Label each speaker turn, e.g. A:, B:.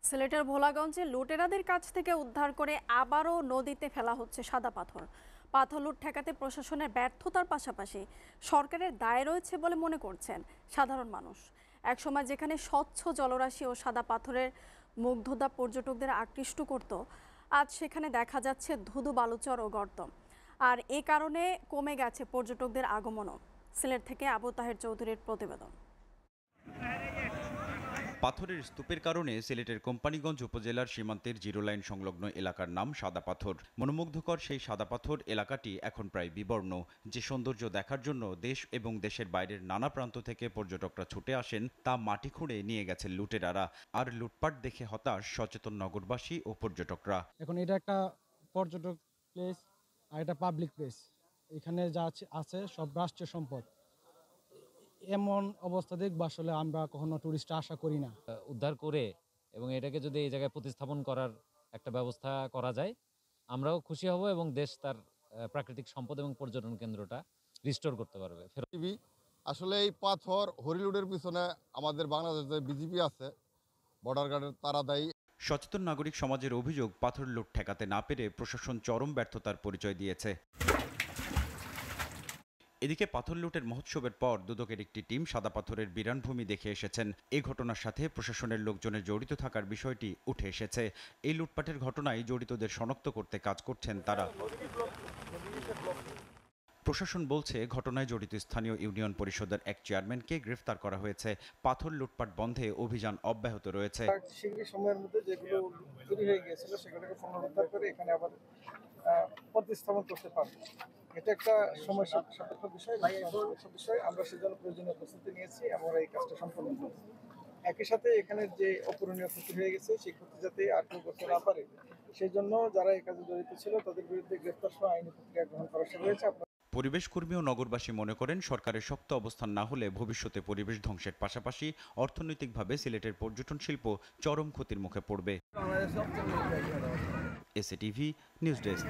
A: সিলেটের ভোলাগঞ্জে লুটেরাদের কাছ থেকে উদ্ধার করে আবারও নদীতে ফেলা হচ্ছে সাদা পাথর। পাথর লুট ঠেকাতে প্রশাসনের ব্যর্থতার পাশাপাশি সরকারের দায় রয়েছে বলে মনে করছেন সাধারণ মানুষ। একসময় যেখানে স্বচ্ছ জলরাশি ও সাদা পাথরের মুগ্ধতা পর্যটকদের আকৃষ্ট করত, আজ সেখানে দেখা যাচ্ছে ধুধু বালুচর ও গর্ত। আর এ কারণে কমে গেছে পর্যটকদের আগমনও। সিলেট থেকে আবু তাহের চৌধুরীর প্রতিবেদন।
B: পাথরের স্তূপের কারণে সিলেটের কোম্পানীগঞ্জ উপজেলার সীমান্তের জিরো লাইন সংলগ্ন এলাকার নাম সাদা পাথর। মনোমুগ্ধকর সেই সাদা পাথর এলাকাটি এখন প্রায় বিবর্ণ। যে সৌন্দর্য দেখার জন্য দেশ এবং দেশের বাইরের নানা প্রান্ত থেকে পর্যটকরা ছুটে আসেন, তা মাটি খুঁড়ে নিয়ে গেছে লুটেরারা। আর লুটপাট দেখে হতাশ সচেতন নগরবাসী ও পর্যটকরা।
C: এখন এটা একটা পর্যটক প্লেস আর এটা পাবলিক প্লেস। এখানে যা আছে সব রাষ্ট্রীয় সম্পদ। এমন অবস্থা দেখবো আসলে আমরা কখনো টুরিস্ট আশা করি না।
D: উদ্ধার করে এবং এটাকে যদি এই জায়গায় প্রতিস্থাপন করার একটা ব্যবস্থা করা যায়, আমরাও খুশি হব এবং দেশ তার প্রাকৃতিক সম্পদ এবং পর্যটন কেন্দ্রটা রিস্টোর করতে পারবে।
E: আসলে এই পাথর হরিলুডের পিছনে আমাদের বাংলাদেশে বিজেপি আছে, বর্ডার গার্ডের, তারা দায়ী।
B: সচেতন নাগরিক সমাজের অভিযোগ, পাথর লুট ঠেকাতে না পেরে প্রশাসন চরম ব্যর্থতার পরিচয় দিয়েছে। এদিকে পাথর লুটের মহোৎসবের পর দুদকের একটি টিম সাদা পাথরের বিরানভূমি দেখে এসেছেন। এই ঘটনার সাথে প্রশাসনের লোকজনের জড়িত থাকার বিষয়টি উঠে এসেছে। এই লুটপাটের ঘটনায় জড়িতদের শনাক্ত করতে কাজ করছেন তারা। প্রশাসন বলছে, ঘটনায় জড়িত স্থানীয় ইউনিয়ন পরিষদের এক চেয়ারম্যানকে গ্রেফতার করা হয়েছে। পাথর লুটপাট বন্ধে অভিযান অব্যাহত রয়েছে।
F: শীঘ্রই সময়ের মধ্যে যেগুলো চুরি হয়ে গিয়েছিল সেগুলোকে পুনরুদ্ধার করে এখানে আবার প্রতিস্থাপন করতে পারবে। এটা একটা সময় সাপেক্ষ বিষয়। আমরা সেজন্য প্রয়োজনীয় প্রস্তুতি নিয়েছি এবং এই কাজটা সম্পন্ন করছি। একই সাথে এখানে যে অপূরণীয় ক্ষতি হয়ে গেছে সেই ক্ষতি যাতে আর কেউ করতে না পারে, সেই জন্য যারা এই কাজে জড়িত ছিল তাদের বিরুদ্ধে গ্রেফতার সহ আইনি প্রক্রিয়া গ্রহণ করা শুরু হয়েছে।
B: পরিবেশ কর্মী ও নগরবাসী মনে করেন, সরকারের শক্ত অবস্থান না হলে ভবিষ্যতে পরিবেশ ধ্বংসের পাশাপাশি অর্থনৈতিকভাবে সিলেটের পর্যটন শিল্প চরম ক্ষতির মুখে পড়বে। SATV news desk.